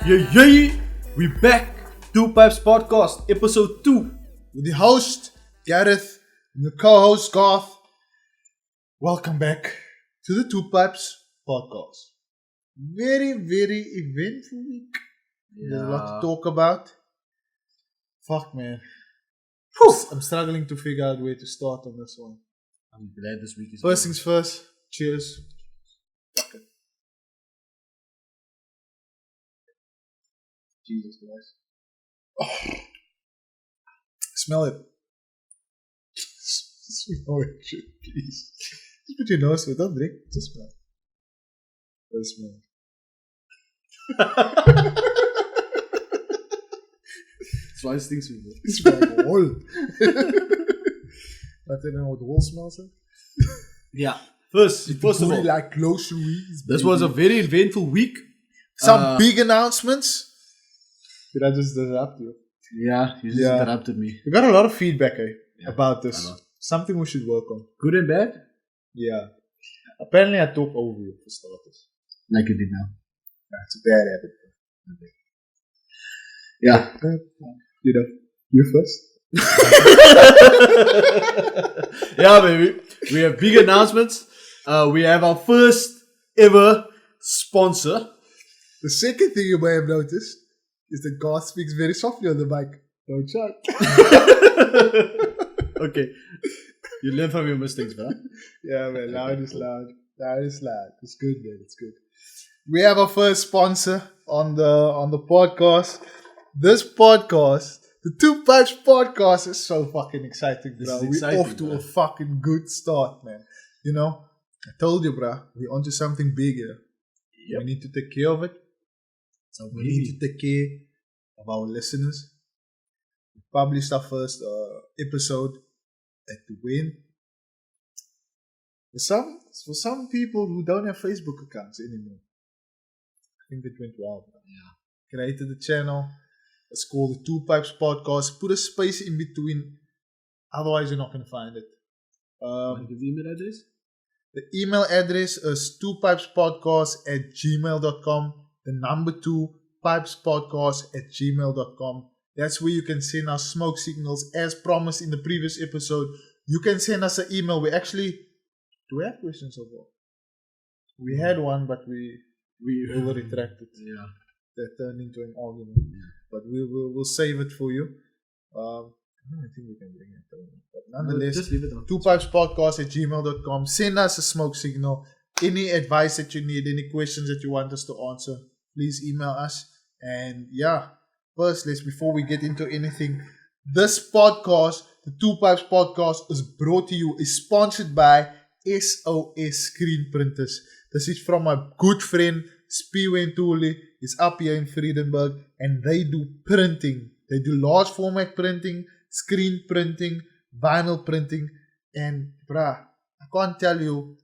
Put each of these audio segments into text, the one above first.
Yeah, we back. Two Pipes Podcast, episode 2. With the host, Gareth, and the co-host, Garth. Welcome back to the Two Pipes Podcast. Very, very eventful week. There's a lot to talk about. Fuck, man. I'm struggling to figure out where to start on this one. I'm glad this week is First things first, cheers. Jesus Christ. Oh. Smell it. Smell it, shit, please. Just put your nose to it. Don't drink. Just smell it. Just smell it. Zwaar stinks we weer. It's like whole. Laat je nou wat wol smells like? Yeah. First of all, like groceries. this was a very eventful week. Some big announcements. Did I just interrupt you? Yeah, you just interrupted me. We got a lot of feedback about this. Something we should work on. Good and bad? Yeah. Apparently I talk over you for starters. Like you did now. Yeah, it's a bad habit. Yeah. You first. Yeah, baby. We have big announcements. We have our first ever sponsor. The second thing you may have noticed is that Garth speaks very softly on the mic. Don't shout. Okay. You learn from your mistakes, bro. Yeah, man. Loud is loud. Loud is loud. It's good, man. It's good. We have our first sponsor on the podcast. This podcast, the Two Pipes Podcast, is so fucking exciting, bro. We're off to a fucking good start, man. You know, I told you, bro, we're onto something big here. Yep. We need to take care of it. So we need to take care of our listeners. We published our first episode at the win. For some people who don't have Facebook accounts anymore, I think it went well. Yeah. Created the channel. It's called the Two Pipes Podcast. Put a space in between. Otherwise, you're not going to find it. Give the email address? The email address is twopipespodcast@gmail.com. The number 2, pipespodcast@gmail.com. That's where you can send us smoke signals. As promised in the previous episode, you can send us an email. Do we have questions so far? We had one, but we over retracted. Yeah. That turned into an argument. Yeah. But we'll save it for you. I don't think we can bring it down. But nonetheless, just leave it on. twopipespodcast@gmail.com. Send us a smoke signal. Any advice that you need, any questions that you want us to answer, please email us. And first, before we get into anything, this podcast, the Two Pipes Podcast, is sponsored by SOS Screen Printers. This is from my good friend Spiwe Ntuli. He's up here in Vredenburg, and they do printing. They do large format printing, screen printing, vinyl printing, and I can't tell you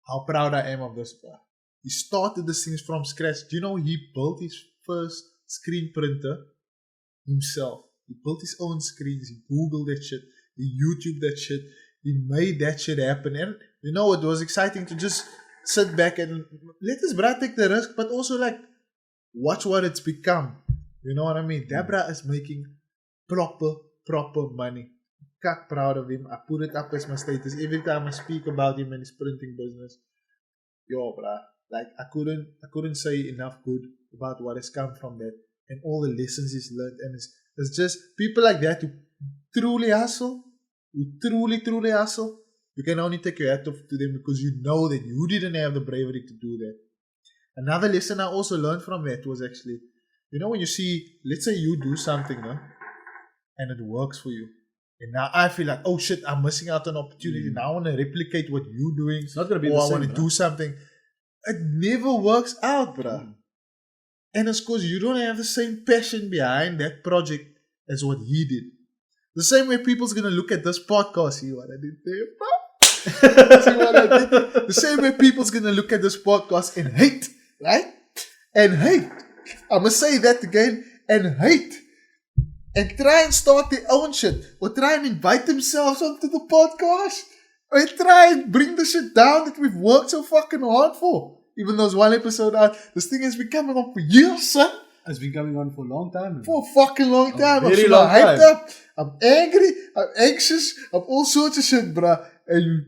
how proud I am of this guy. He started this thing from scratch. Do you know he built his first screen printer himself? He built his own screens. He Googled that shit. He YouTube that shit. He made that shit happen. And you know, it was exciting to just sit back and let this bra take the risk, but also watch what it's become. You know what I mean? That bra is making proper money. I'm proud of him. I put it up as my status every time I speak about him and his printing business. Yo, bra. I couldn't say enough good about what has come from that and all the lessons he's learned. And it's just people like that who truly hustle. Who truly hustle. You can only take your hat off to them because you know that you didn't have the bravery to do that. Another lesson I also learned from that was actually, you know, when you see, let's say you do something, and it works for you. And now I feel like, oh shit, I'm missing out on an opportunity. Now I want to replicate what you're doing. It's not going to be the same. Or I want to do something. It never works out, bruh. And it's because you don't have the same passion behind that project as what he did. The same way people's going to look at this podcast. See what I did there, bro? See what I did? The same way people's going to look at this podcast and hate, right? And hate. I'm going to say that again. And hate. And try and start their own shit. Or try and invite themselves onto the podcast. Or try and bring the shit down that we've worked so fucking hard for. Even though it's one episode out, this thing has been coming on for years, son. It's been coming on for a long time. Man. For a fucking long time. I'm very so long hyped time. up. I'm angry. I'm anxious. I'm all sorts of shit, bruh. And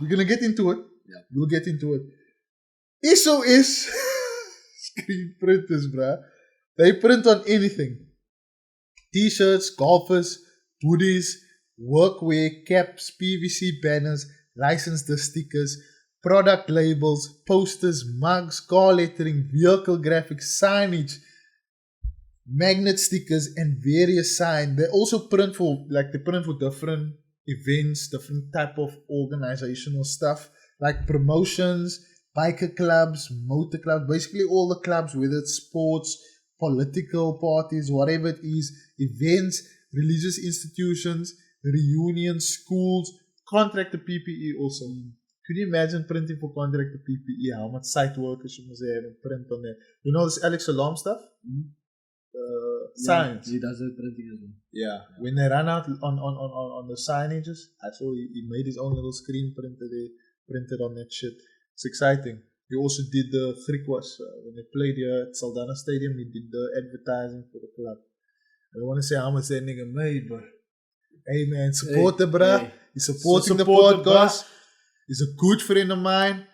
we're gonna get into it. Yeah. We'll get into it. SOS screen printers, bruh. They print on anything. T-shirts, golfers, hoodies, workwear, caps, PVC banners, licensed stickers, product labels, posters, mugs, car lettering, vehicle graphics, signage, magnet stickers, and various signs. They also print for different events, different type of organizational stuff, like promotions, biker clubs, motor clubs, basically all the clubs, whether it's sports, political parties, whatever it is, events, religious institutions, reunions, schools, contractor PPE also. Could you imagine printing for contractor PPE? How much site workers you must have and print on there? You know this Alex Alarm stuff? Signs. He does it printing as well. Yeah. When they run out on the signages, I saw he made his own little screen printer there, printed on that shit. It's exciting. He also did the Frikwas. When they played here at Saldanha Stadium, he did the advertising for the club. I don't want to say how much that nigga made, but hey man, support the bruh. Hey. He's supporting the Support the podcast. He's a good friend of mine.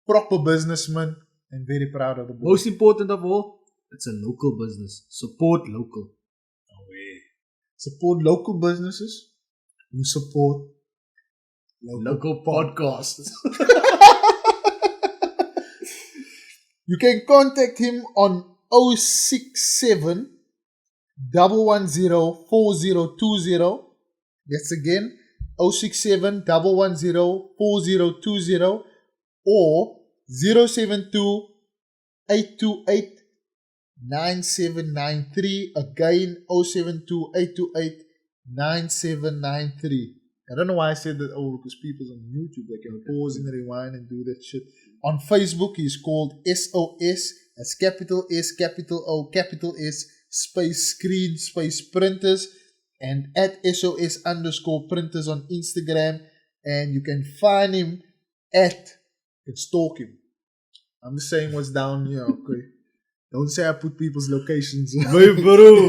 Proper businessman. And very proud of the boy. Most important of all, it's a local business. Support local. Support local businesses who support Local podcasts. You can contact him on 067 110 4020. That's again 067 110 4020 or 072 828 9793. Again 072 828 9793. I don't know why I said that because people's on YouTube, they can pause and rewind and do that shit. On Facebook, he's called SOS. That's capital S, capital O, capital S, space screen, space printers. And at SOS_printers on Instagram. And you can find him you can stalk him. I'm just saying what's down here, okay? Don't say I put people's locations. Hey, bro.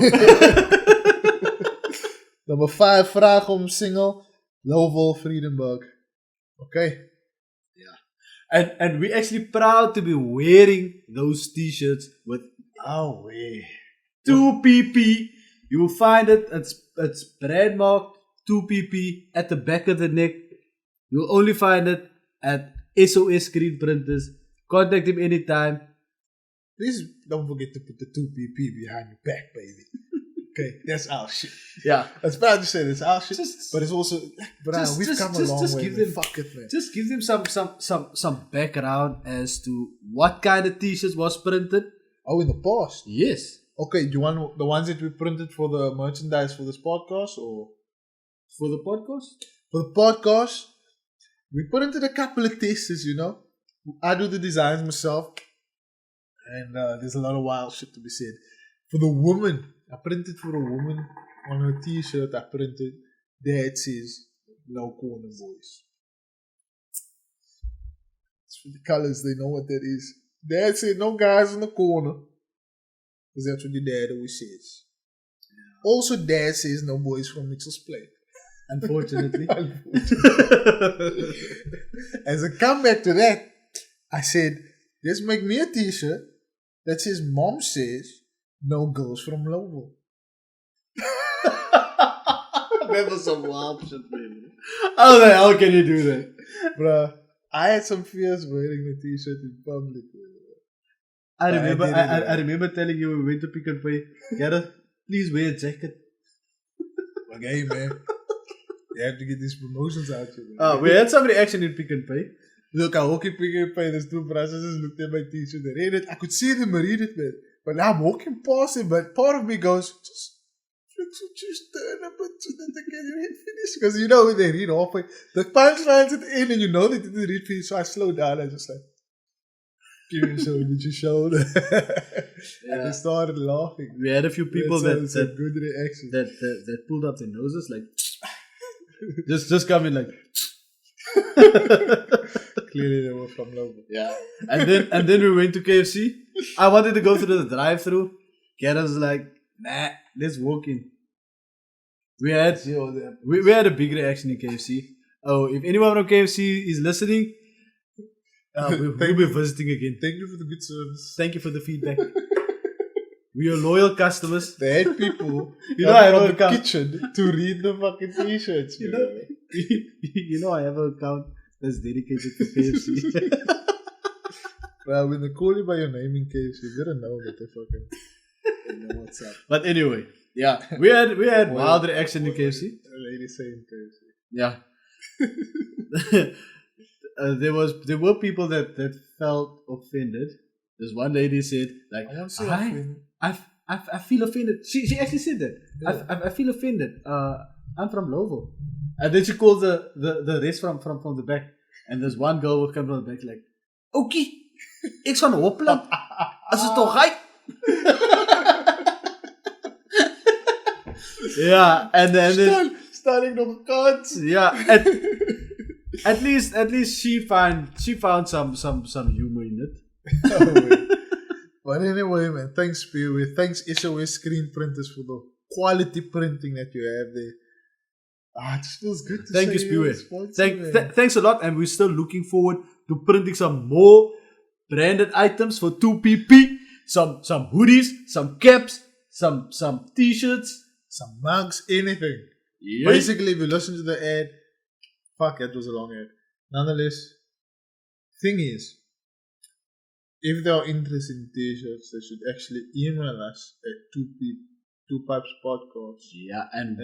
Number 5, vraag om single. Lowell, Friedenberg. Okay. And we're actually proud to be wearing those t-shirts with 2PP. You will find it. It's brand marked 2PP at the back of the neck. You'll only find it at SOS Screen Printers. Contact him anytime. Please don't forget to put the 2PP behind your back, baby. Okay, that's our shit. Yeah. It's bad to say that's our shit, Just- but it's also, we've come a long way. give Man. them- Fuck it, man. Just give them some background as to what kind of t-shirts was printed. Oh, in the past. Yes. Okay, do you want the ones that we printed for the merchandise for this podcast, or For the podcast? for the podcast? We printed a couple of testers, you know. I do the designs myself, and there's a lot of wild shit to be said. For the woman, I printed for a woman on her t-shirt. I printed that says "No Corner Boys." It's for the colors. They know what that is. Dad said no guys in the corner, because that's what your dad always says. Also, Dad says no boys from Mitchell's Plain. Unfortunately. As a comeback to that, I said, let's make me a t-shirt that says Mom says no girls from Lowell. That was some wild shit, baby. How the hell can you do that? Bruh, I had some fears wearing the t-shirt in public. I remember, did it, I remember telling you we went to Pick and Pay. Gareth, please wear a jacket. Like, hey man, you have to get these promotions out here. Man. We had some reaction in Pick and Pay. Look, I walk in Pick and Pay, there's two brothers just looked at my t-shirt, they read it. I could see them read it, man. But now I'm walking past it, but part of me goes, just turn up it so that they can read finish. Because you know when they read halfway, the punchline's at the end and you know they didn't read finish, so I slowed down. I just like, give me so did you shoulder? And they started laughing. We had a few people That's a that good reaction. that pulled up their noses like, just come in like. clearly they were from Lobo. Yeah. And then we went to KFC. I wanted to go through the drive-through. Karen was like, nah, let's walk in. We had a big reaction in KFC. Oh, if anyone from KFC is listening, we'll be visiting again. Thank you for the good service. Thank you for the feedback. We are loyal customers. They had people I have from an the account. kitchen to read the fucking t-shirts. You know, I have an account that's dedicated to KFC. Well, when they call you by your name in KFC, you better know that they know what's up. But anyway, yeah, we had wild reaction in KFC. A lady saying KFC. Yeah. There were people that felt offended. There's one lady said like, I want to say offended. I feel offended. She actually said that. Yeah. I feel offended. I'm from Lovo. And then she called the rest from the back. And there's one girl who comes from the back like, okay, ek's van Hopland. Is dit toch right? Yeah, and then starting nog een kans. Yeah, at least she found some humor in it. But anyway, man, thanks Spearway. Thanks SOS Screen Printers for the quality printing that you have there. It just feels good to Thank you, say Spearway. Thanks a lot, and we're still looking forward to printing some more branded items for 2PP. Some hoodies, some caps, some t-shirts, some mugs, anything. Yeah. Basically, if you listen to the ad, fuck, that was a long ad. Nonetheless, thing is, if they are interested in t-shirts, they should actually email us at 2 Pipes Podcast. Yeah, and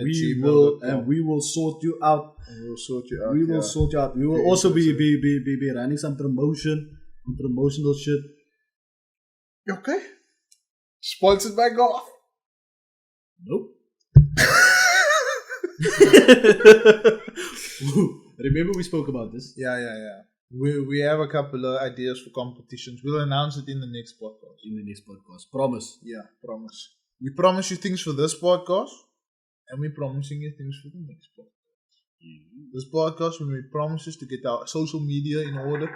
we will sort you out. And we'll sort you out. We will sort you out. We will also be running some promotional shit. Okay. Sponsored by Golf. Nope. Remember we spoke about this? Yeah. We have a couple of ideas for competitions. We'll announce it in the next podcast. Promise. Yeah, promise. We promise you things for this podcast, and we're promising you things for the next podcast. Mm-hmm. This podcast, we made promises to get our social media in order.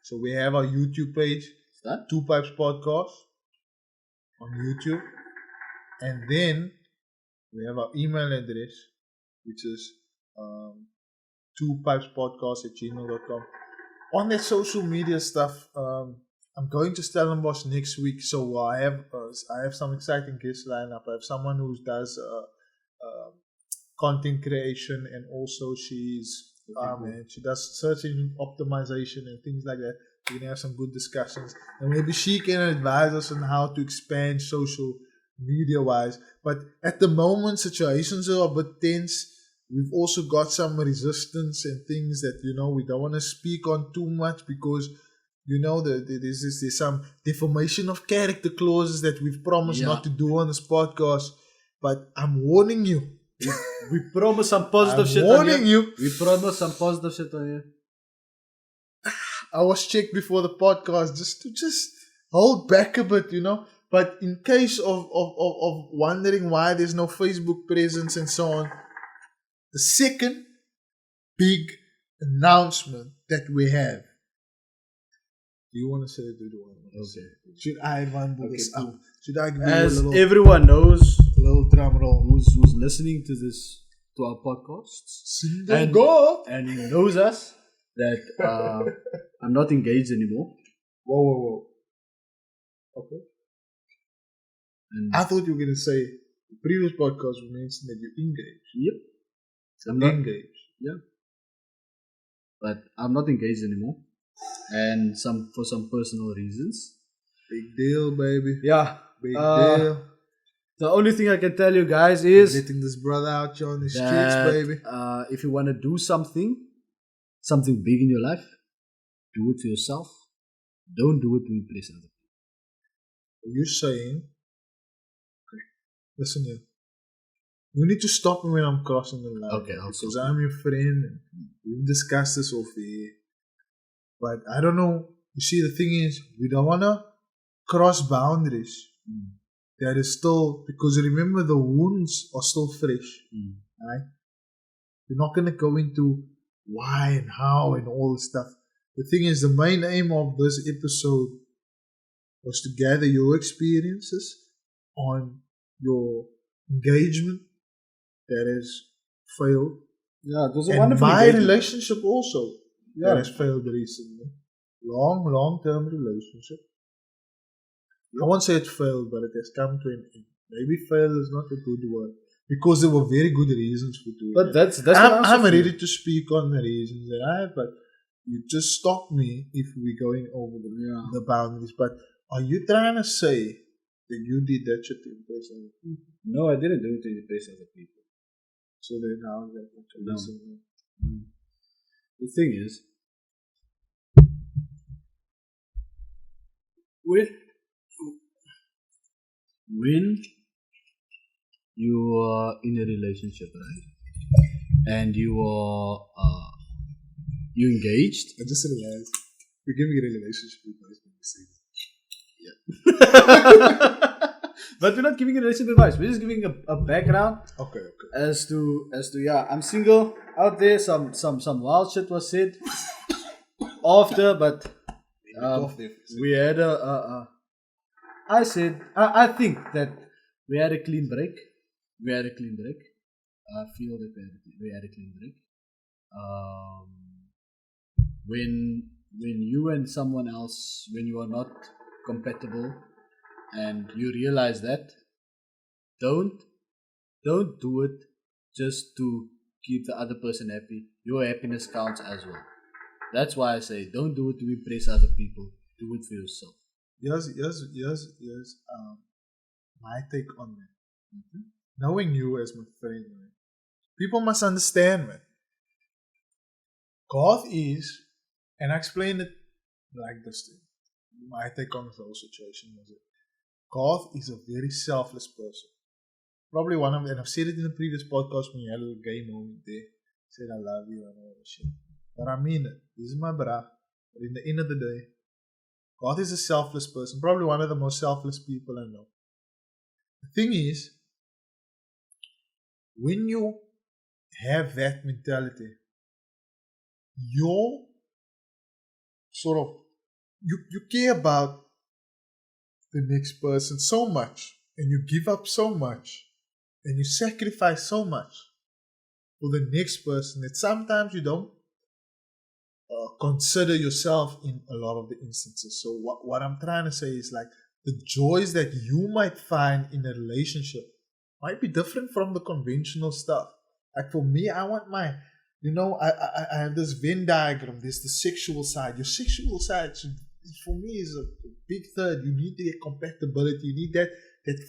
So we have our YouTube page, 2 Pipes Podcast, on YouTube. And then we have our email address, which is 2pipespodcast@gmail.com. On that social media stuff, I'm going to Stellenbosch next week, so I have some exciting guests lined up. I have someone who does content creation, and also she does search engine optimization and things like that. We're gonna have some good discussions, and maybe she can advise us on how to expand social media wise. But at the moment, situations are a bit tense. We've also got some resistance and things that we don't want to speak on too much because there's some defamation of character clauses that we've promised not to do on this podcast. But I'm warning you. We promise some positive shit. Warning you. We promise some positive shit on you. I was checked before the podcast just to hold back a bit, But in case of wondering why there's no Facebook presence and so on, the second big announcement that we have. Do you want to say it? Okay. Should I run this up? Should I give you As a little, everyone knows, little drum roll? Who's listening to our podcasts and he knows us that I'm not engaged anymore. Whoa. Okay. And I thought you were going to say the previous podcast we mentioned that you're engaged. Yep. I'm not engaged. Yeah. But I'm not engaged anymore. And for some personal reasons. Big deal, baby. Yeah. Big deal. The only thing I can tell you guys is letting this brother out here on the streets, baby. If you want to do something big in your life, do it for yourself. Don't do it to impress other people. Are you saying? Okay. Listen here. You need to stop me when I'm crossing the line. Okay, because I'm your friend and we've discussed this off the air. But I don't know. You see, the thing is, we don't want to cross boundaries. That is still, because remember, the wounds are still fresh. Right? We're not going to go into why and how and all this stuff. The thing is, the main aim of this episode was to gather your experiences on your engagement that has failed, Yeah, it was a and wonderful my engagement. relationship also that Yeah. has failed recently. Long-term relationship. I won't say it failed, but it has come to an end. Maybe fail is not a good word because there were very good reasons for doing But it. that's what I also I'm feel. ready to speak on the reasons that I have, but you just stop me if we're going over Yeah. the boundaries. But are you trying to say that you did that shit to impress other people? No, I didn't do it to impress other people. So then how is that No. listen? The thing is, when you are in a relationship, right, and you are you engaged, I just realized you're giving me a relationship advice when you say that. but we're not giving a relationship advice. We're just giving a background Okay. as to yeah, I'm single out there. Some wild shit was said after, but we had I said I think that we had a clean break. I feel that we had a clean break. When you and someone else, when you are not compatible, and you realize that, don't do it just to keep the other person happy. Your happiness counts as well. That's why I say don't do it to impress other people. Do it for yourself. Yes. My take on that. Knowing you as my friend, man, people must understand, man. God is, and I explained it like this thing. My take on the whole situation was that God is a very selfless person. Probably one of, and I've said it in the previous podcast when you had a little game moment there. Said I love you and all that shit. But I mean it. This is my brah. But in the end of the day, God is a selfless person. Probably one of the most selfless people I know. The thing is, when you have that mentality, you're sort of, you care about the next person so much, and you give up so much, and you sacrifice so much for the next person that sometimes you don't consider yourself in a lot of the instances. So what I'm trying to say is like the joys that you might find in a relationship might be different from the conventional stuff. Like for me, I want my, I have this Venn diagram. There's the sexual side. Your sexual side for me is a big third. You need to get compatibility. You need that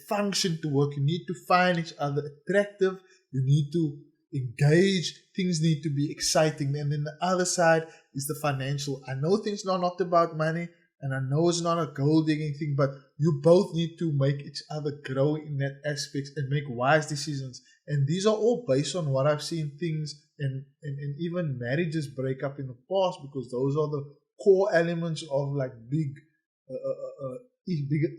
function to work. You need to find each other attractive. You need to engage. Things need to be exciting. And then the other side is the financial. I know things are not about money, and I know it's not a gold digging thing, but you both need to make each other grow in that aspect and make wise decisions. And these are all based on what I've seen things and even marriages break up in the past, because those are the core elements of like bigger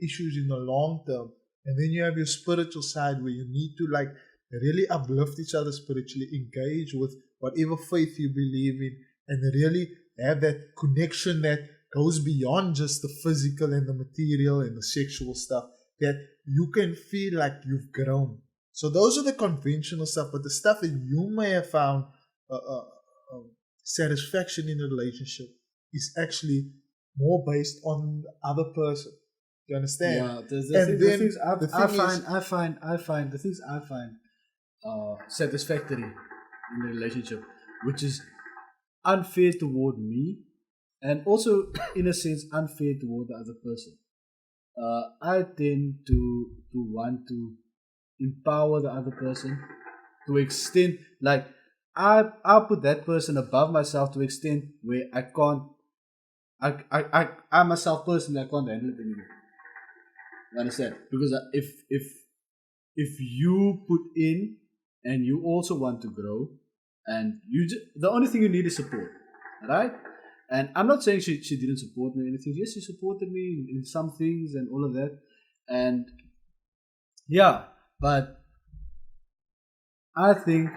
issues in the long term. And then you have your spiritual side where you need to like really uplift each other spiritually, engage with whatever faith you believe in, and really have that connection that goes beyond just the physical and the material and the sexual stuff, that you can feel like you've grown. So those are the conventional stuff, but the stuff that you may have found satisfaction in a relationship is actually more based on the other person. Do you understand? Yeah, The things I find satisfactory in the relationship, which is unfair toward me, and also in a sense unfair toward the other person. I tend to want to empower the other person to extent, like I put that person above myself to extent where I can't. I myself personally, I can't handle it anymore. You understand? Because if you put in and you also want to grow, and the only thing you need is support, right? And I'm not saying she didn't support me or anything. Yes, she supported me in some things and all of that, and yeah, but I think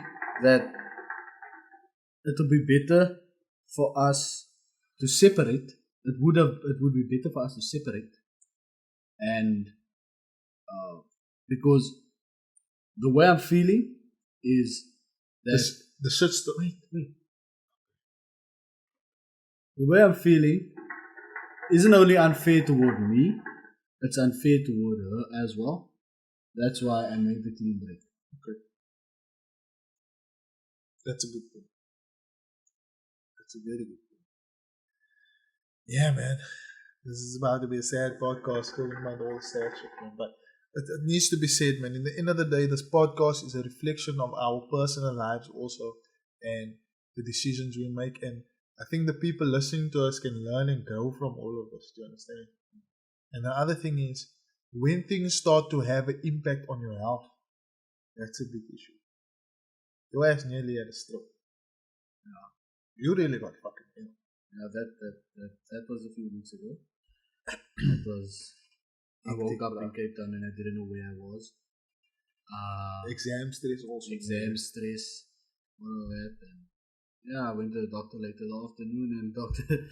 that it will be better for us to separate. It would be better for us to separate, and because the way I'm feeling is that The shit's wait. The way I'm feeling isn't only unfair toward me, it's unfair toward her as well. That's why I made the clean break. That's a good thing. That's a very good thing. Yeah, man. This is about to be a sad podcast talking about all the sad shit, man. But it needs to be said, man. In the end of the day, this podcast is a reflection of our personal lives also and the decisions we make. And I think the people listening to us can learn and grow from all of us. Do you understand? And the other thing is, when things start to have an impact on your health, that's a big issue. Your ass nearly had a stroke. Yeah. You really got fucking ill. Yeah, that was a few weeks ago. It was. I woke up in Cape Town and I didn't know where I was. Exam stress also. Exam stress, all of that, and yeah, I went to the doctor later in the afternoon, and doctor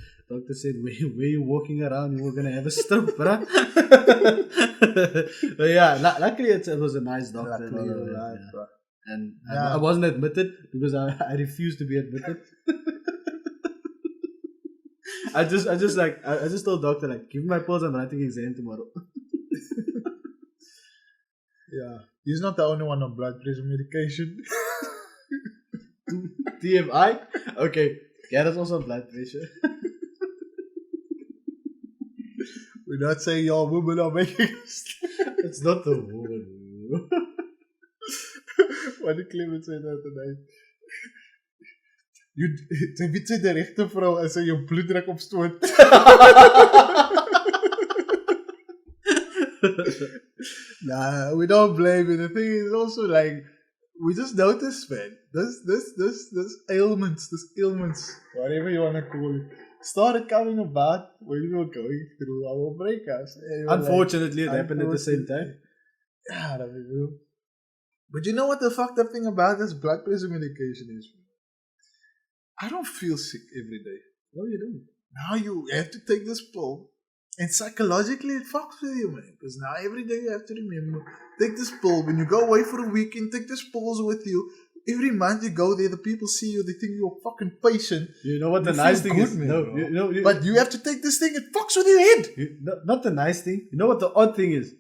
said, "Where you walking around? You were gonna have a stroke, bruh." But yeah, luckily it was a nice doctor. Luckily and all of you're that, alive, yeah. bro. And Yeah. I wasn't admitted because I refused to be admitted. I just told doctor, like, give me my pills, I'm writing exam tomorrow. Yeah. He's not the only one on blood pressure medication. TMI? Okay. Garrett's also on blood pressure. We're not saying y'all women are making It's not the woman. Wat die Clement zei dat tonight. Sy weet sy die regte vrou as sy jou bloeddruk opstoot. Nah, we don't blame it. The thing is also like, we just noticed, man. This ailments, whatever you want to call it, started coming about when we were going through our breakups. Unfortunately, it happened at the same time. Yeah, that we do. But you know what the fucked up thing about this blood pressure medication is? I don't feel sick every day. No, you don't. Now you have to take this pill. And psychologically it fucks with you, man. Because now every day you have to remember, take this pill. When you go away for a weekend, take this pills with you. Every month you go there, the people see you, they think you're a fucking patient. You know what the You nice feel thing good, is? man, No, bro. But you have to take this thing, it fucks with your head. not the nice thing. You know what the odd thing is?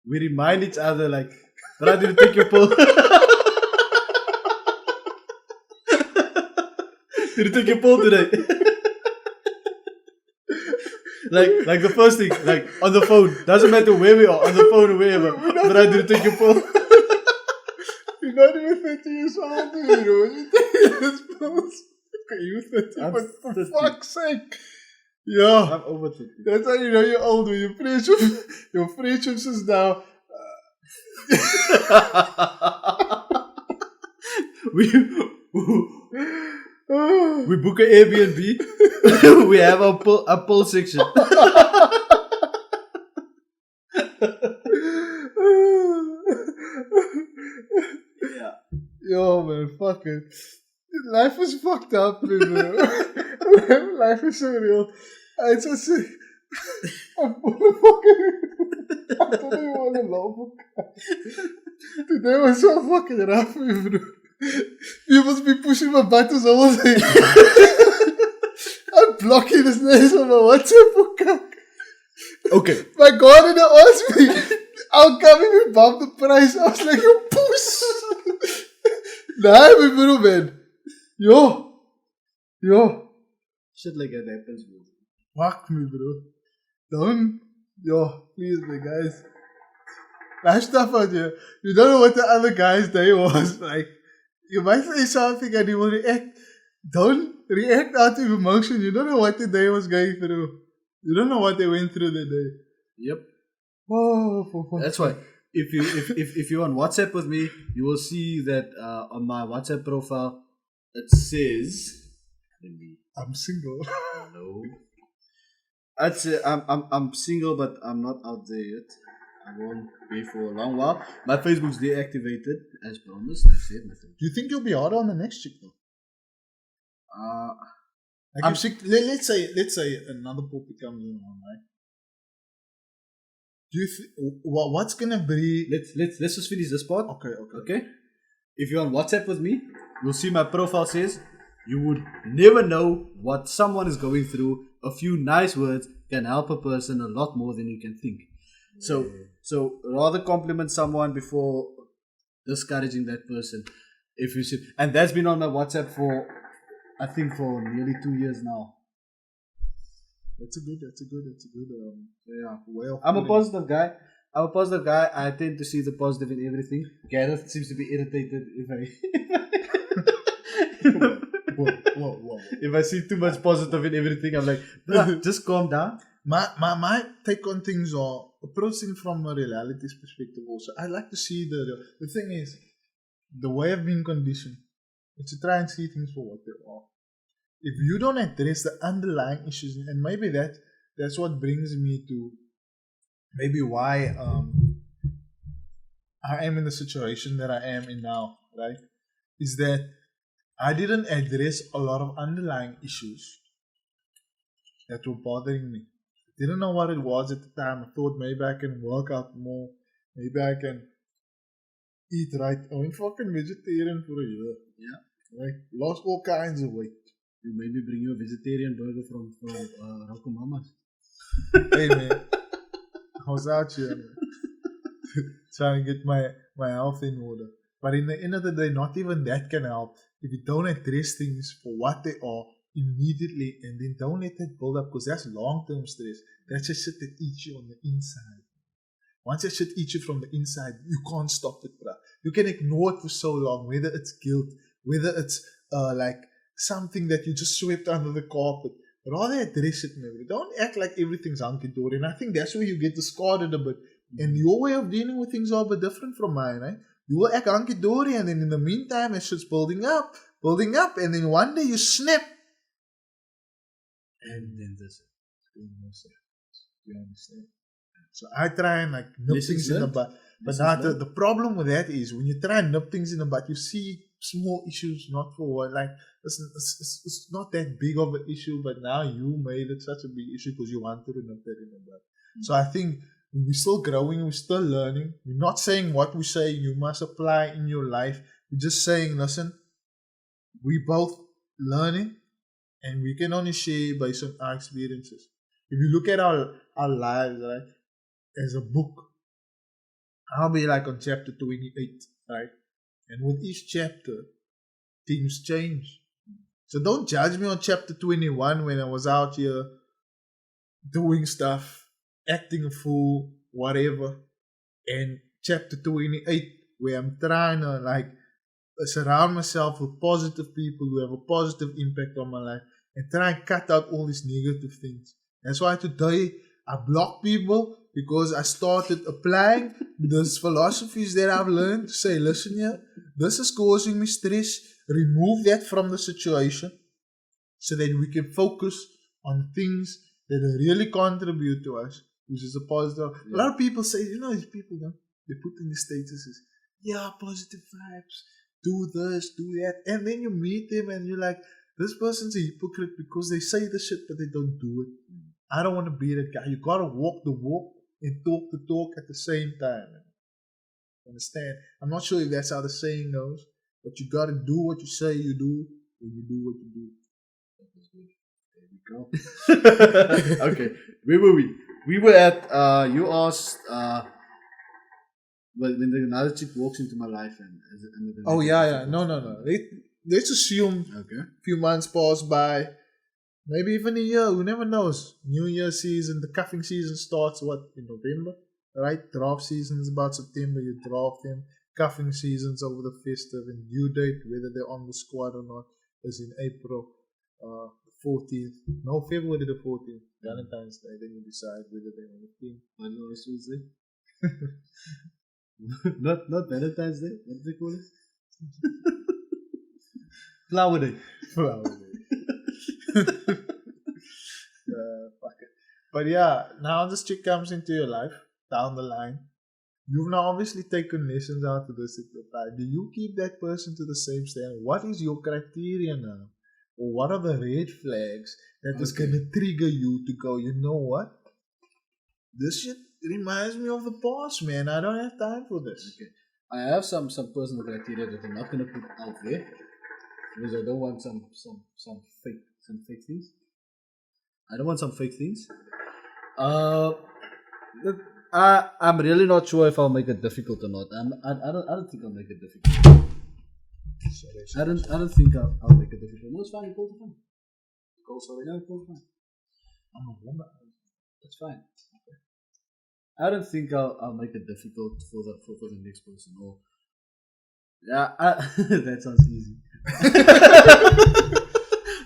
We remind each other, like, brother, you take your pill. Did you take your pill today? like the first thing, like on the phone. Doesn't matter where we are, on the phone or wherever. Brother, did you take your pill? You're not even 30 years old, you know. You take this pills. Okay, you're 30, I'm but for 30. fuck's sake. Yeah. I'm over 50. That's how you know you're old when your friendships is now. we book an Airbnb. We have a pull section. Yeah. Yo, man, fuck it. Life is fucked up, man. Life is so real. I just say, I'm fucking. I don't even want to laugh. Today was so fucking rough, bro. You must be pushing my buttons all day. I'm blocking his names on my WhatsApp account. Okay. My gardener asked me, how come you bump the price? I was like, you puss. Nah, my bro, man. Yo. Shit like that happens, bro. Fuck me, bro. Don't. Yo, please, man, guys. Last stuff out here. You don't know what the other guy's day was. Like, you might say something and you will react. Don't react out of emotion. You don't know what the day was going through. You don't know what they went through the day. Yep. Oh, That's why. If you're on WhatsApp with me, you will see that on my WhatsApp profile it says, I'm single. No. I'd say I'm single, but I'm not out there yet. I won't be for a long while. My Facebook's deactivated as promised. That's it. Do you think you'll be harder on the next chick though? Like I'm- if let's say another puppy comes in, right? Do you what's gonna be? Let's just finish this part. Okay. Okay? If you're on WhatsApp with me, you'll see my profile says you would never know what someone is going through. A few nice words can help a person a lot more than you can think. So rather compliment someone before discouraging that person. If you should, and that's been on my WhatsApp for I think for nearly 2 years now. That's a good. Yeah. Way of I'm a putting it. positive guy. I tend to see the positive in everything. Gareth seems to be irritated if Whoa. if I see too much positive in everything. I'm like, bruh, just calm down. My take on things are approaching from a realities perspective also. I like to see the thing is the way I've been conditioned is to try and see things for what they are. If you don't address the underlying issues, and maybe that's what brings me to maybe why I am in the situation that I am in now, right? Is that I didn't address a lot of underlying issues that were bothering me. Didn't know what it was at the time. I thought maybe I can work out more. Maybe I can eat right. I went fucking vegetarian for a year. Yeah. Right? Lost all kinds of weight. You maybe bring you a vegetarian burger from Rocco Mama's. Hey man, I was out here man, trying to get my health in order. But in the end of the day, not even that can help if you don't address things for what they are immediately, and then don't let that build up, because that's long-term stress. That's just shit that eats you on the inside. Once that shit eats you from the inside, you can't stop it, bruh. You can ignore it for so long, whether it's guilt, whether it's like something that you just swept under the carpet. Rather address it, man. Don't act like everything's hunky-dory. And I think that's where you get discarded a bit. And your way of dealing with things are a bit different from mine, right? You will act hunky-dory, and then in the meantime, that shit's building up, and then one day you snap. And then this. You understand? So I try and like nip Lessons things in the learned. butt. But Lessons now learned. the problem with that is when you try and nip things in the butt, you see small issues, not for what, like it's not that big of an issue, but now you made it such a big issue because you wanted to nip that in the butt. So I think we're still growing, we're still learning. We're not saying what we say you must apply in your life. We're just saying, listen, we both learning, and we can only share based on our experiences. If you look at our lives, right, as a book, I'll be like on chapter 28, right? And with each chapter, things change. So don't judge me on chapter 21 when I was out here doing stuff, acting a fool, whatever. And chapter 28, where I'm trying to like surround myself with positive people who have a positive impact on my life and try and cut out all these negative things. That's why today I block people, because I started applying these philosophies that I've learned to say, listen here, this is causing me stress. Remove that from the situation so that we can focus on things that really contribute to us, which is a positive. Yeah. A lot of people say, you know, these people, they put in the statuses, yeah, positive vibes, do this, do that. And then you meet them and you're like, this person's a hypocrite because they say the shit but they don't do it. I don't want to be that guy. You gotta walk the walk and talk the talk at the same time. Understand? I'm not sure if that's how the saying goes, but you gotta do what you say you do when you do what you do. There we go. Okay, where were we? We were at you asked when another chick walks into my life and Oh yeah. No. Let's assume Okay. a few months pass by, maybe even a year. Who never knows? New Year season, the cuffing season starts in November, right? Draft season is about September. You draft them. Cuffing season's over the festive, and due date, whether they're on the squad or not, is in April 14th. No, February the 14th, Valentine's Day. Then you decide whether they're on the team. I know it's Tuesday. not Valentine's Day. What do they call it? Flower Day. Flower Day. Fuck it. But yeah, now this chick comes into your life down the line. You've now obviously taken lessons out of this. Do you keep that person to the same standard? What is your criteria now? or what are the red flags that is going to trigger you to go, you know what? This shit reminds me of the past, man. I don't have time for this. Okay. I have some personal criteria that I'm not gonna put out there because I don't want some fake things. I don't want some fake things. I'm really not sure if I'll make it difficult or not. I don't think I'll make it difficult. I don't think I'll make it difficult. No, it's fine. It's fine. I'm a woman. That's fine. Okay. I don't think I'll make it difficult for the next person. Or yeah, that sounds easy.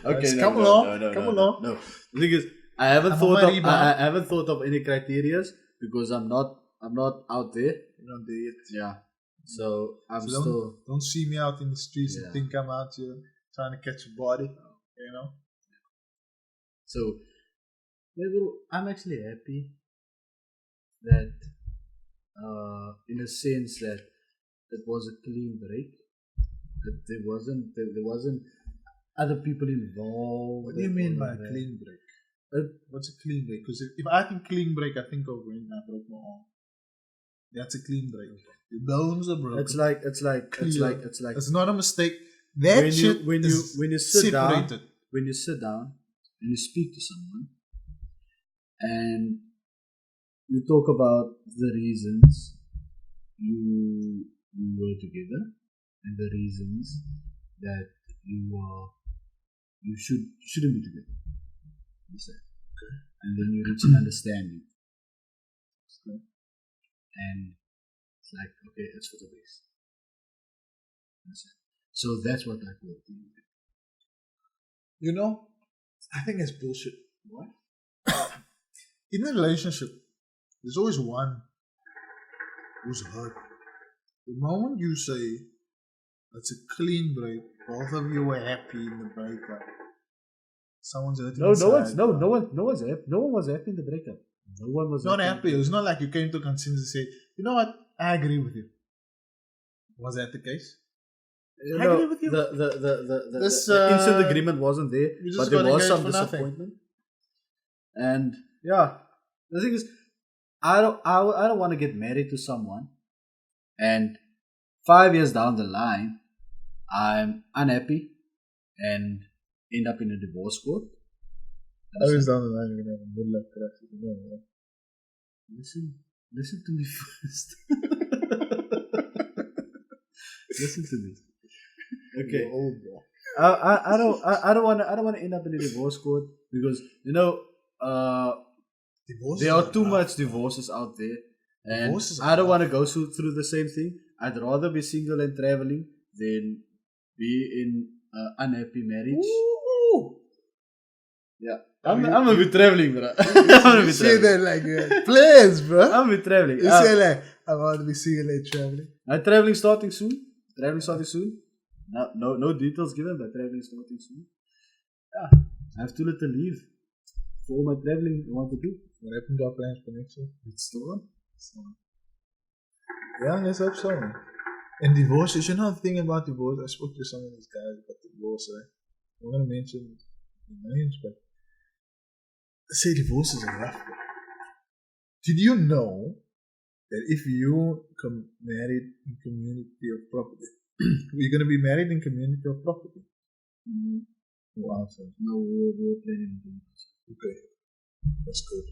Okay, come along. No, the thing is, I haven't thought of any criterias because I'm not out there. You're not there yet. Yeah. So I'm So still. don't see me out in the streets Yeah. and think I'm out here trying to catch a body. You know? So, I'm actually happy that, in a sense, that it was a clean break. That there wasn't other people involved. What do you mean by clean break? What's a clean break? Because if I think clean break, I think of when I broke my arm. That's a clean break. Your bones are broken. It's like It's not a mistake. That shit when you sit separated. down, when you sit down and you speak to someone and you talk about the reasons you were together and the reasons that you shouldn't be together. You say. Okay. And then you reach an understanding. Okay. And it's like, okay, it's for the best. That's it. So that's what I call it. You know, I think it's bullshit. What? In a relationship, there's always one who's hurt. The moment you say it's a clean break, both of you were happy in the breakup. Someone's hurting. No one was happy in the breakup. No one was not happy. It was not like you came to consensus and said, you know what, I agree with you. Was that the case? I agree with you. The instant agreement wasn't there, but there was some disappointment. And yeah, the thing is, I don't want to get married to someone, and 5 years down the line, I'm unhappy and end up in a divorce court. 5 years down the line, you're gonna have a good luck crash. Listen to me first. Listen to me. Okay. You're old, bro. I don't want to end up in a divorce court because there are too much divorces out there, and I don't want to go through the same thing. I'd rather be single and traveling than be in unhappy marriage. Ooh. Yeah, I'm gonna be traveling, bro. You say that like players, bro. I'm gonna be traveling. You say like I want to be single and traveling. Traveling starting soon. No details given, but traveling starting soon. Yeah, I have too little leave for all my traveling I want to do. What happened to our plans for next year? It's still on. Yeah, let's hope so, man. And divorces, you know the thing about divorce? I spoke to some of these guys about divorce, right? I'm not going to mention names, but they say divorces are rough. Did you know that if you married in community of property, you're going to be married in community of property? Mm-hmm. Wow. No, we're planning on doing this. Okay. That's good.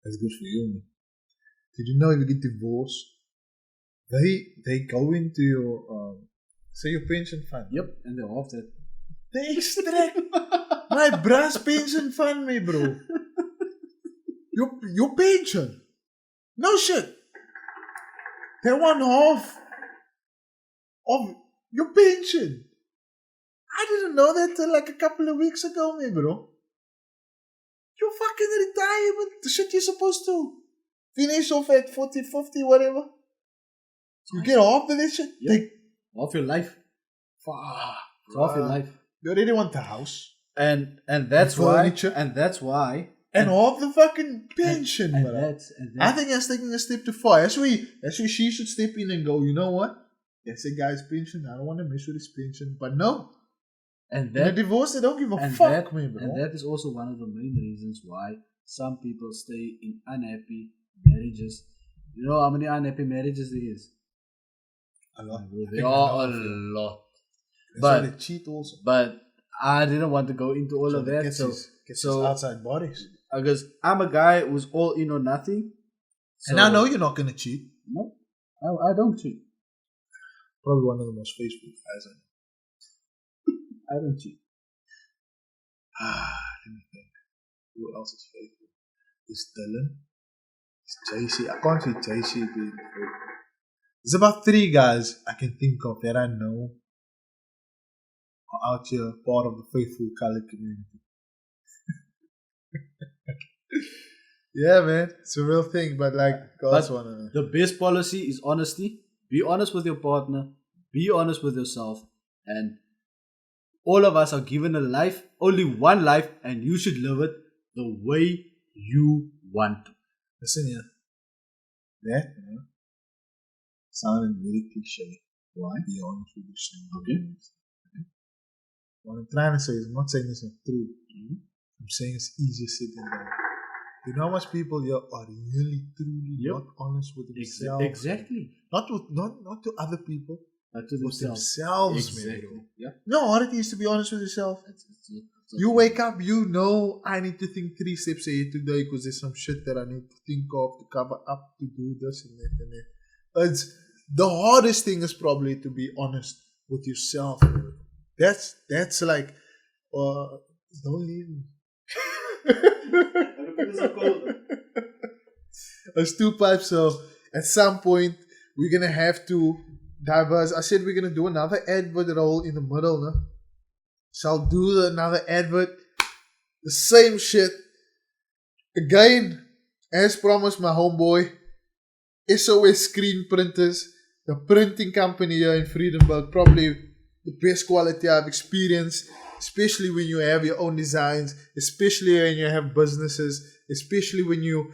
That's good for you, man. Did you know if you get divorced, they go into your say your pension fund? Yep, and they're off that. They extract my brass pension fund, me, bro. Your pension. No shit. They want half of your pension. I didn't know that till like a couple of weeks ago, me, bro. Your fucking retirement, the shit you're supposed to finish off at 40, 50, whatever. You get half of this shit? Yeah. Half your life. Fuck. It's half your life. You already want the house. And that's why. And that's why. And half the fucking pension, and bro. that's I think that's taking a step too far. That's where she should step in and go, you know what? That's a guy's pension. I don't want to mess with his pension. But no. And In a that divorce, they don't give a and fuck, that, man, bro. and that is also one of the main reasons why some people stay in unhappy marriages. You know how many unhappy marriages there is? A lot. There are a lot. That's why But they cheat also. but I didn't want to go into all of that. Gets So his so outside bodies. because I'm a guy who's all in or nothing. And I know you're not gonna cheat. No, I don't cheat. Probably one of the most faithful guys I know. I don't cheat. Let me think. Who else is faithful? Is Dylan? Is JC? I can't see JC being faithful. There's about 3 guys I can think of that I know are out here part of the faithful colored community. Yeah, man, it's a real thing, but like God's But one of them. the best policy is honesty. Be honest with your partner. Be honest with yourself. And all of us are given a life, only one life, and you should live it the way you want to. Listen here. That, you know, sounded very cliche. Why? Be honest with yourself. Okay. What I'm trying to say is, I'm not saying it's not true. I'm saying it's easier said than done. You know how much people here are really, truly not honest with themselves? Exactly. Not to other people, But to with themselves. themselves, man. Exactly. Yeah. You know how hard it is to be honest with yourself? It's You wake up, you know, I need to think 3 steps ahead today because there's some shit that I need to think of to cover up, to do this and that and that. It's the hardest thing is probably to be honest with yourself. That's like, don't leave me. It's 2 pipes, so at some point we're gonna have to diverse. I said we're gonna do another advert role in the middle, no? So I'll do another advert, the same shit again, as promised. My homeboy, SOS Screen Printers, the printing company here in Friedenberg, probably the best quality I've experienced, especially when you have your own designs, especially when you have businesses, especially when you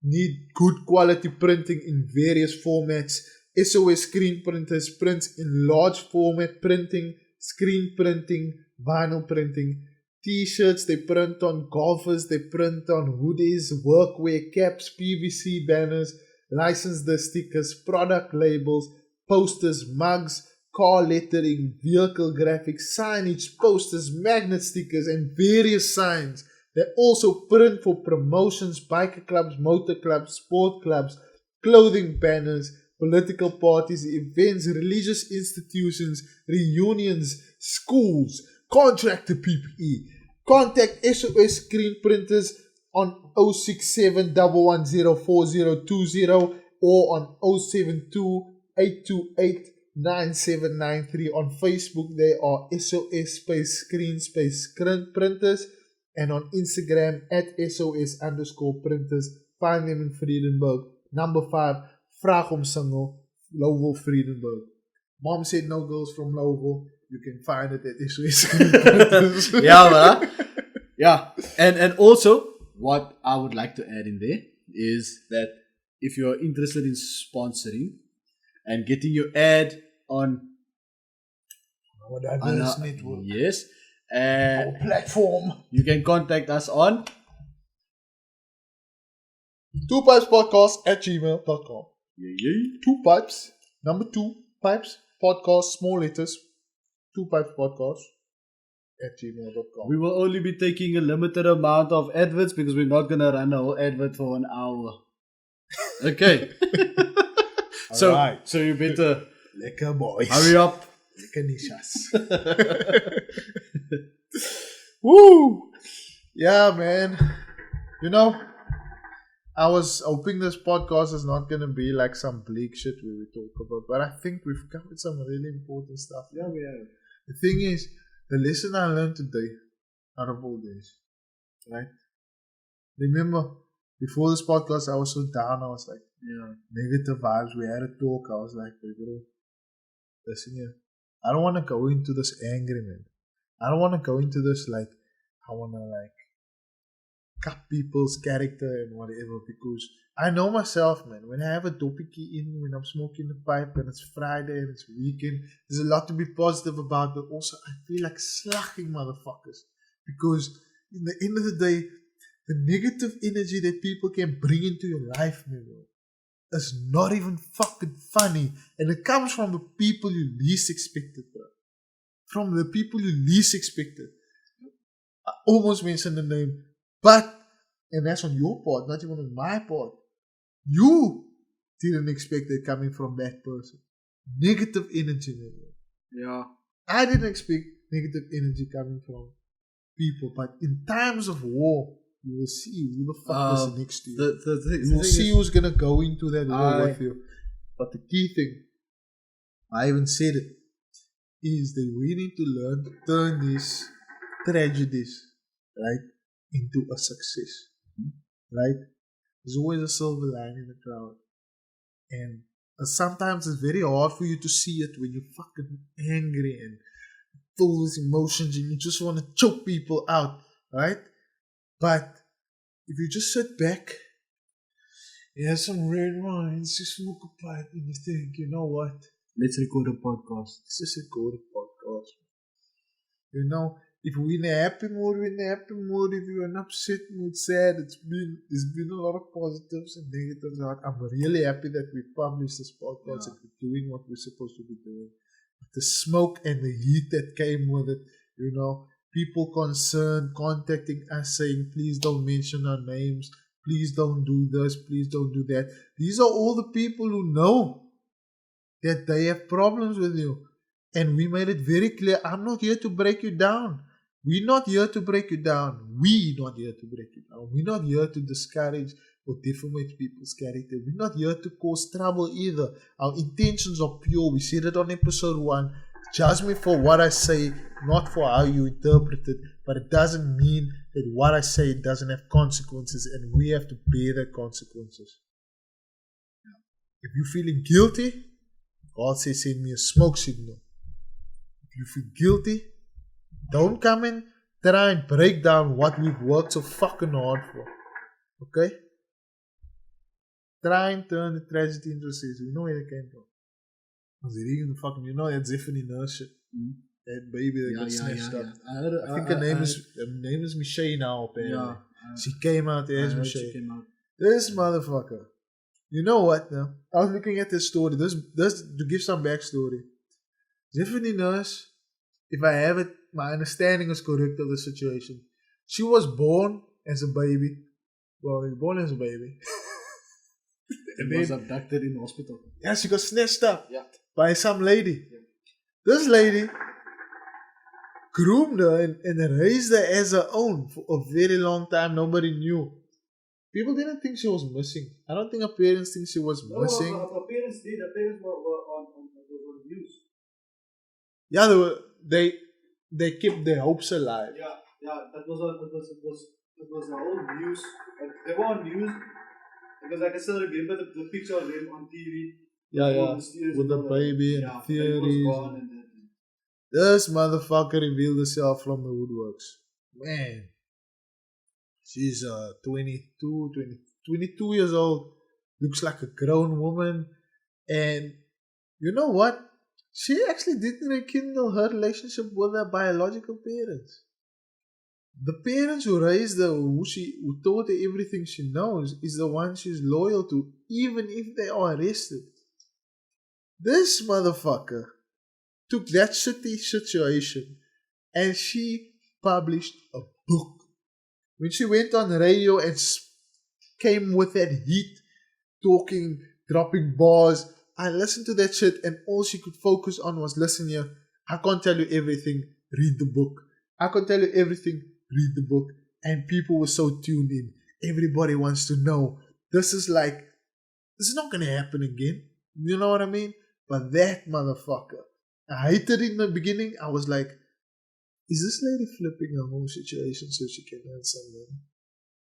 need good quality printing in various formats. SOS Screen Printers prints in large format printing, screen printing, vinyl printing, t-shirts, they print on golfers, they print on hoodies, workwear, caps, PVC banners, licensed stickers, product labels, posters, mugs, car lettering, vehicle graphics, signage, posters, magnet stickers, and various signs. They also print for promotions, biker clubs, motor clubs, sport clubs, clothing banners, political parties, events, religious institutions, reunions, schools, contractor PPE. Contact SOS Screen Printers on 067 1104020 or on 072 828 9793. On Facebook, they are SOS Space Screen Space Printers, and on Instagram at SOS_printers. Find them in Friedenberg. Number 5, Vraag om Single, Lowville, Friedenberg. Mom said no girls from Lowville. You can find it at SOS Screen Printers. Yeah, man. Yeah. And also, what I would like to add in there is that if you're interested in sponsoring and getting your ad on Our diverse network. yes, Our and platform. you can contact us on 2pipespodcast@gmail.com. 2 pipes. Number 2 pipes. Podcast, small letters. 2pipespodcast@gmail.com. We will only be taking a limited amount of adverts because we're not gonna run a whole advert for an hour. Okay. Alright. So you better Lekker boys. hurry up. Lekker nishas. Woo! Yeah, man. You know, I was hoping this podcast is not going to be like some bleak shit where we talk about, but I think we've covered some really important stuff. Yeah, we have. The thing is, the lesson I learned today, out of all this, right? Remember, before this podcast, I was so down. I was like, negative vibes. We had a talk. I was like, hey, bro, listen here. I don't want to go into this angry, man. I don't want to go into this like, I want to like cut people's character and whatever, because I know myself, man. When I have a dopey in, when I'm smoking the pipe and it's Friday and it's weekend, there's a lot to be positive about, but also I feel like slacking motherfuckers, because in the end of the day, the negative energy that people can bring into your life, man, is not even fucking funny, and it comes from the people you least expected, bro. From the people you least expected. I almost mentioned the name, but, and that's on your part, not even on my part. You didn't expect it coming from that person. Negative energy, man. Yeah. I didn't expect negative energy coming from people, but in times of war, you will see who the fuck is next to you. You will see who's gonna go into that war with you. But the key thing, I even said it, is that we need to learn to turn these tragedies, right, into a success. Right? There's always a silver line in the cloud. And sometimes it's very hard for you to see it when you're fucking angry and full with emotions and you just want to choke people out, right? But if you just sit back, you have some red wines, you smoke a pipe, and you think, you know what? Let's record a podcast. Let's just record a podcast. You know, if we're in a happy mood, we're in a happy mood. If you're in an upset mood, sad, there's been a lot of positives and negatives. I'm really happy that we published this podcast and we're doing what we're supposed to be doing. The smoke and the heat that came with it, you know, people concerned contacting us saying, please don't mention our names, please don't do this, please don't do that. These are all the people who know that they have problems with you. And we made it very clear, I'm not here to break you down. We're not here to break you down. We're not here to break you down. We're not here to discourage or deformate people's character. We're not here to cause trouble either. Our intentions are pure. We said it on episode 1. Judge me for what I say, not for how you interpret it. But it doesn't mean that what I say doesn't have consequences, and we have to bear the consequences. If you're feeling guilty, God says send me a smoke signal. If you feel guilty, don't come and try and break down what we've worked so fucking hard for. Okay? Try and turn the tragedy into a success. You know where it came from. I was reading the fucking, you know that Zephany Nurse shit. That baby that got snatched up. I think her name is Michelle now, apparently. She came out as Michelle. This motherfucker. You know what now? I was looking at this story. This to give some backstory. Zephany Nurse, if I have it, my understanding is correct of the situation. She was born as a baby. Well, born as a baby. And was abducted in hospital. Yeah, she got snatched up by some lady. Yeah. This lady groomed her and raised her as her own for a very long time. Nobody knew. People didn't think she was missing. I don't think her parents think she was missing. Her parents did. Her parents were on news. Yeah, they kept their hopes alive. Yeah, it was the whole news. They were on news because I can still remember the picture of them on TV. Yeah, with the baby and the theories. This motherfucker revealed herself from the woodworks. Man, she's 22 years old. Looks like a grown woman, and you know what? She actually didn't rekindle her relationship with her biological parents. The parents who raised her, who taught her everything she knows, is the one she's loyal to, even if they are arrested. This motherfucker took that shitty situation and she published a book. When she went on radio and came with that heat, talking, dropping bars, I listened to that shit and all she could focus on was, listen here, I can't tell you everything, read the book. I can't tell you everything, read the book. And people were so tuned in. Everybody wants to know. This is not going to happen again. You know what I mean? But that motherfucker, I hated it in the beginning. I was like, is this lady flipping her whole situation so she can earn some money?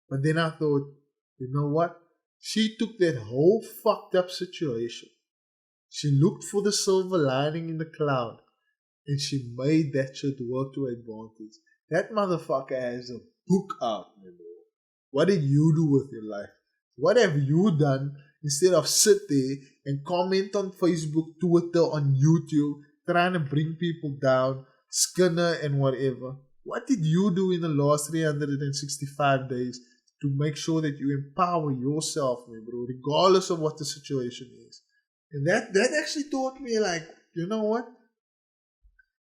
But then I thought, you know what? She took that whole fucked up situation. She looked for the silver lining in the cloud. And she made that shit work to her advantage. That motherfucker has a book out, man. What did you do with your life? What have you done instead of sit there and comment on Facebook, Twitter, on YouTube, trying to bring people down, Skinner and whatever? What did you do in the last 365 days to make sure that you empower yourself, my bro, regardless of what the situation is? And that actually taught me, like, you know what?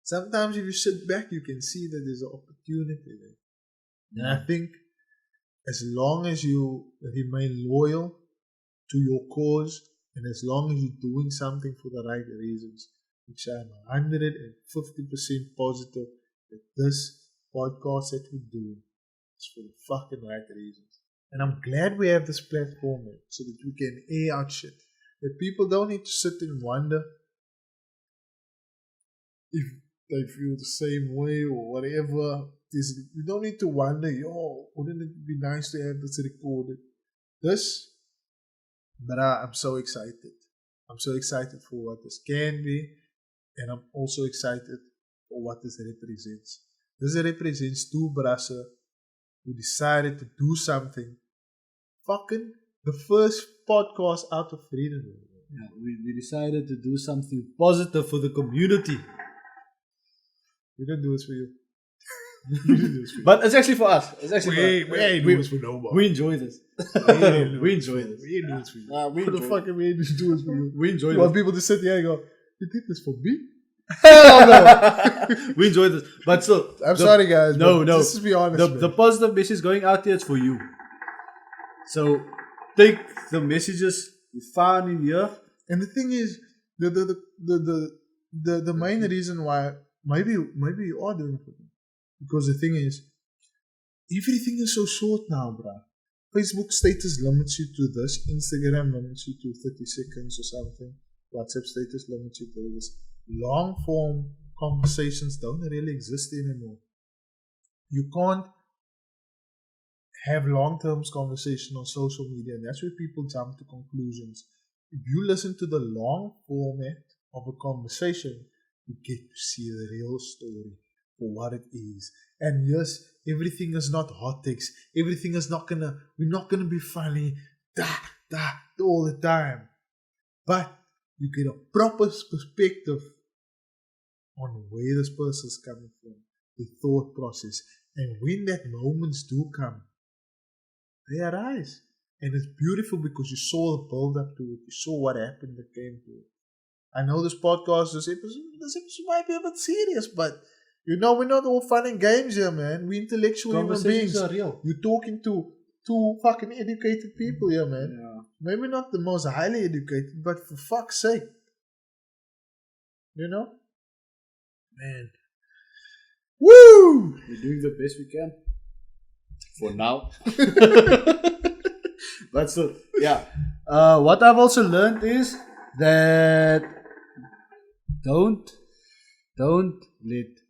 Sometimes if you sit back, you can see that there's an opportunity there. And I think as long as you remain loyal to your cause, and as long as you're doing something for the right reasons, which I'm 150% positive that this podcast that we're doing is for the fucking right reasons. And I'm glad we have this platform, man, so that we can air out shit. That people don't need to sit and wonder if they feel the same way or whatever. You don't need to wonder, wouldn't it be nice to have this recorded? But I'm so excited. I'm so excited for what this can be, and I'm also excited for what this represents. This represents two brothers who decided to do something. Fucking the first podcast out of freedom. Yeah, we decided to do something positive for the community. We don't do this for you. But it's actually for us. It's actually we ain't doing this for nobody. We enjoy this. We enjoy this. We ain't doing this for you. What the fuck are we doing this for you? We enjoy You this. want people to sit here and go, you did this for me? Hell no. We enjoy this. But still. I'm sorry, guys. No. Let's just be honest. The positive message going out there is for you. So take the messages you found in here. And the thing is, the main reason why maybe you are doing it for me. Because the thing is, everything is so short now, bruh. Facebook status limits you to this. Instagram limits you to 30 seconds or something. WhatsApp status limits you to this. Long form conversations don't really exist anymore. You can't have long term conversation on social media, and that's where people jump to conclusions. If you listen to the long format of a conversation, you get to see the real story for what it is. And yes, everything is not hot takes. Everything is we're not gonna be funny all the time. But you get a proper perspective on where this person's coming from, the thought process. And when that moments do come, they arise. And it's beautiful because you saw the build up to it. You saw what happened that came to it. I know this podcast, this episode might be a bit serious, but we're not all fun and games here, man. We're intellectual human beings. Are real. You're talking to two fucking educated people here, man. Yeah. Maybe not the most highly educated, but for fuck's sake. You know? Man. Woo! We're doing the best we can. For now. But still, yeah. What I've also learned is that don't let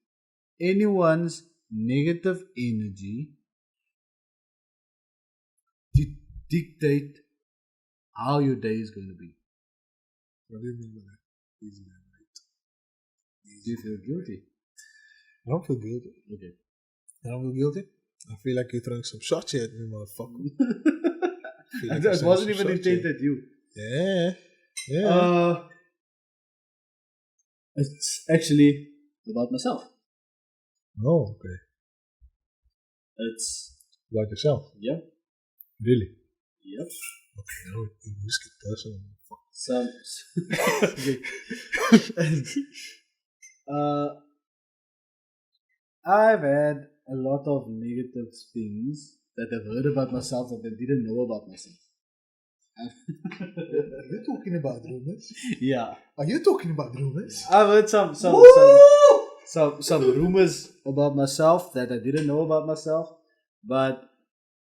anyone's negative energy dictate how your day is going to be. What do you mean by that? Easy, man. Do you feel guilty? I don't feel guilty. Okay. I don't feel guilty. I feel like you're throwing some shots here at me, motherfucker. It wasn't even intended you. Yeah. It's actually about myself. Oh, okay. It's About yourself? yep. Really? Yep. Okay, now you just get personal. Some I've had a lot of negative things that I've heard about myself that I didn't know about myself. Are you talking about rumors? Yeah. Are you talking about rumors? I've heard some rumors about myself that I didn't know about myself, but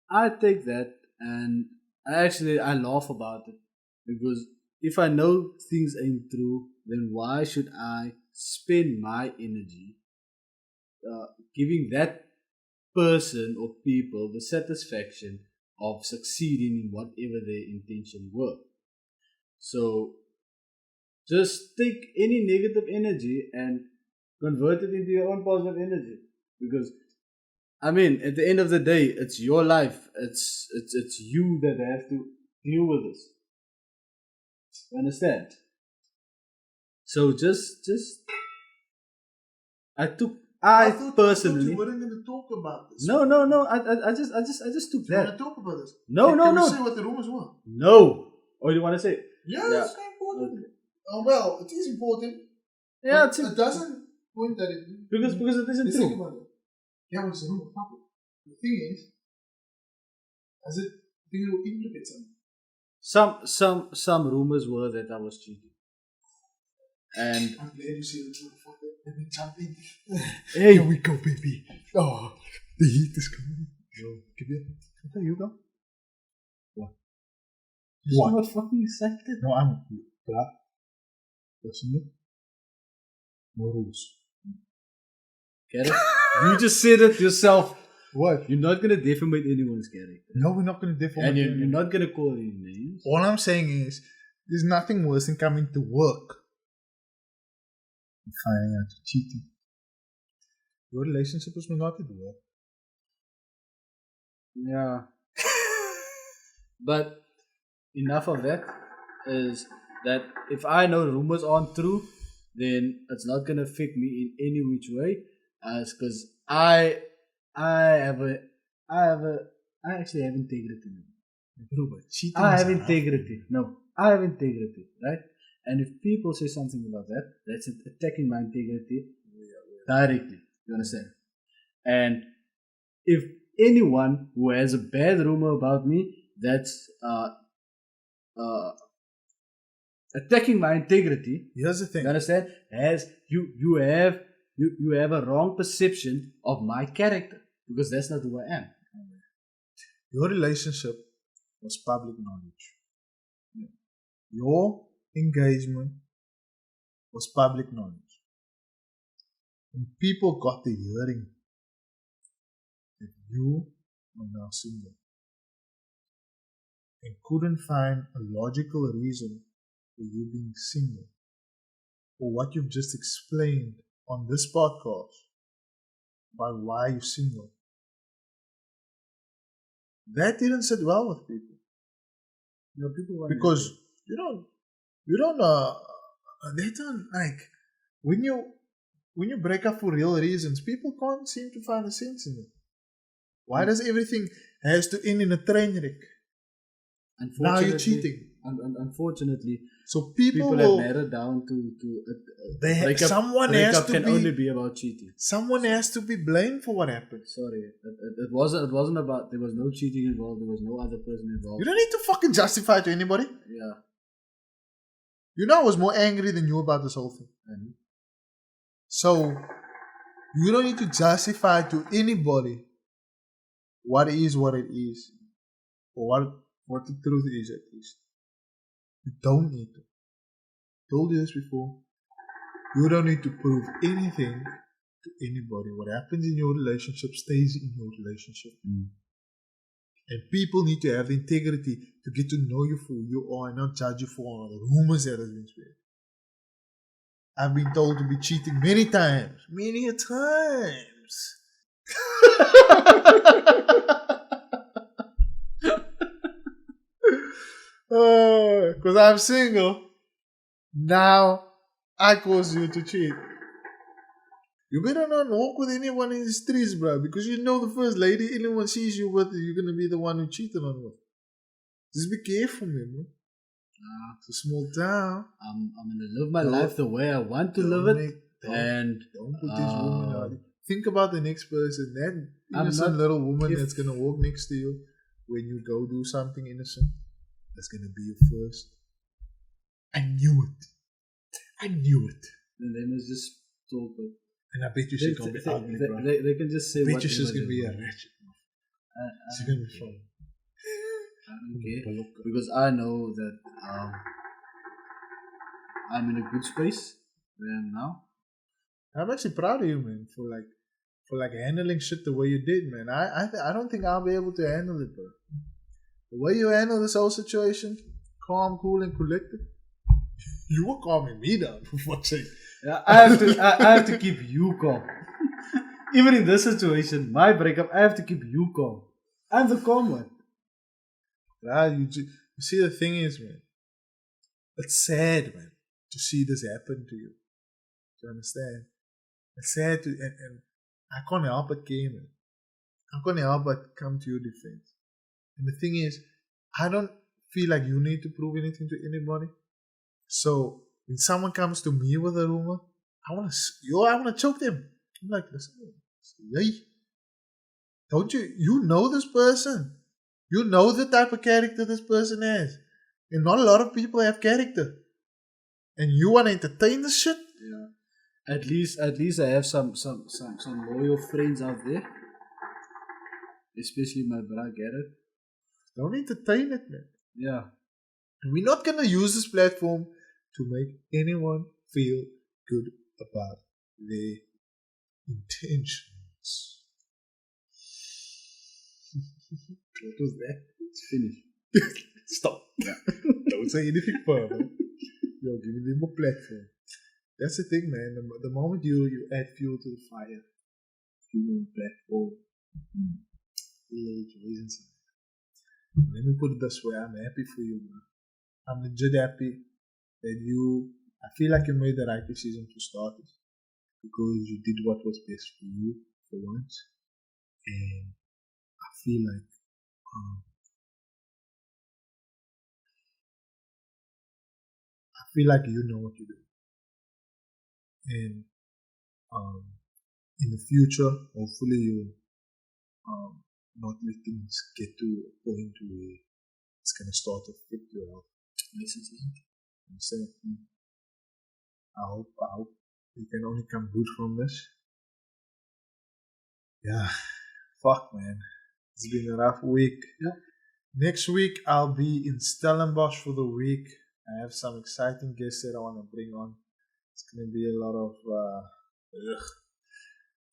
I take that and I laugh about it because if I know things ain't true, then why should I spend my energy giving that person or people the satisfaction of succeeding in whatever their intention were? So just take any negative energy and convert it into your own positive energy, because I mean, at the end of the day, it's your life. It's you that have to deal with this. You understand? So just I thought personally. you weren't going to talk about this. No. I just took You want that. to talk about this? No. Can we say what the rumors were? No. Oh, you want to say? Yeah, Yeah. it's not important. Well, it is important. Yeah, but it doesn't point that it because it isn't Let's think true. about it. Yeah, but it's a rumor. The thing is, do you implicate something? Some rumors were that I was cheating. And I'm glad you see the motherfucker. Let me jump in. hey, Here we go, baby. Oh, the heat is coming. Yo, give it. Okay, you go. What? you're not fucking excited. No, I'm glad. Listen, no rules. Get it? You just said it yourself. What? You're not gonna defamate anyone's character. No, we're not going to defame And you're anyone. not gonna call any names. All I'm saying is, there's nothing worse than coming to work and finding out you're cheating. Your relationship was not at work. Yeah. But enough of that. Is that if I know rumors aren't true, then it's not gonna affect me in any which way. Because I actually have integrity. Bro, but cheating I is have enough. integrity. No, I have integrity, right? And if people say something about that, that's attacking my integrity directly. You understand? And if anyone who has a bad rumor about me, that's attacking my integrity. Here's the thing. You understand? As you have a wrong perception of my character because that's not who I am. Your relationship was public knowledge. Your engagement was public knowledge. And people got the hearing that you are now single and couldn't find a logical reason for you being single or what you've just explained on this podcast about why you're single. That didn't sit well with people. You know, people want Because they don't like when you break up for real reasons, people can't seem to find a sense in it. Why does everything has to end in a train wreck? Now you're cheating. Unfortunately, So people have will narrowed down to someone has breakup to can be only be about cheating. someone has to be blamed for what happened. Sorry, it wasn't about. There was no cheating involved. There was no other person involved. You don't need to fucking justify it to anybody. Yeah. You know I was more angry than you about this whole thing. And So you don't need to justify to anybody what it is, or what the truth is at least. You don't need to. Told you this before. You don't need to prove anything to anybody. What happens in your relationship stays in your relationship. And people need to have the integrity to get to know you for who you are and not judge you for the rumors that have been spread. I've been told to be cheating many times. Many a times. Because I'm single. Now I cause you to cheat. You better not walk with anyone in the streets, bro, because you know the first lady anyone sees you with, you're gonna be the one who cheated on with. Just be careful, man, bro. It's a small town. I'm gonna live my life the way I want to live it, and Don't put this woman out. Think about the next person. That I'm innocent not- little woman if- that's gonna walk next to you when you go do something innocent. That's gonna be your first. I knew it. and then it's just talk. But And I bet you she's gonna be ugly, bro. they can just say I bet what you she's they gonna be a want. ratchet. I She's gonna be fun. don't care because I know that I'm in a good space where I am now. I'm actually proud of you, man, for handling shit the way you did, man. I don't think I'll be able to handle it, bro. The way you handle this whole situation, calm, cool, and collected. You were calming me down, for fuck's sake. Yeah, I have to keep you calm. even in this situation, my breakup, I have to keep you calm. I'm the calm one. You see, the thing is, man, it's sad, man, to see this happen to you. Do you understand? It's sad and I can't help but care, man. I can't help but come to your defense. And the thing is, I don't feel like you need to prove anything to anybody. So when someone comes to me with a rumor, I wanna choke them. I'm like, listen, hey, don't you know this person? You know the type of character this person has. And not a lot of people have character. And you wanna entertain this shit? Yeah. At least I have some loyal friends out there. Especially my brother Garrett. Don't entertain it, man. Yeah. We're not gonna use this platform to make anyone feel good about their intentions. What was that? It's finished. Stop. Don't say anything further. You're giving them a platform. That's the thing, man. The moment you add fuel to the fire, give them a platform. Reasons. Let me put it this way. I'm happy for you, man. I'm legit happy that I feel like you made the right decision to start it because you did what was best for you for once, and I feel like you know what you're doing, and in the future, hopefully you not let things get to a point where it's gonna start to affect your health. I hope you can only come good from this. Yeah, fuck, man. It's been a rough week. Yeah. Next week I'll be in Stellenbosch for the week. I have some exciting guests that I want to bring on. It's gonna be a lot of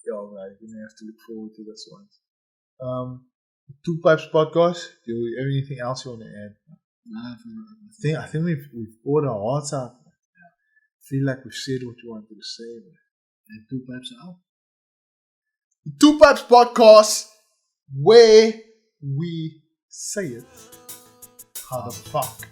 yo, man, you're gonna have to look forward to this one. Two Pipes Podcast. Do you have anything else you want to add? I think we've poured our hearts out. Yeah. I feel like we've said what you wanted to say. Man. And Two Pipes are out. Two Pipes Podcast, where we say it how the fuck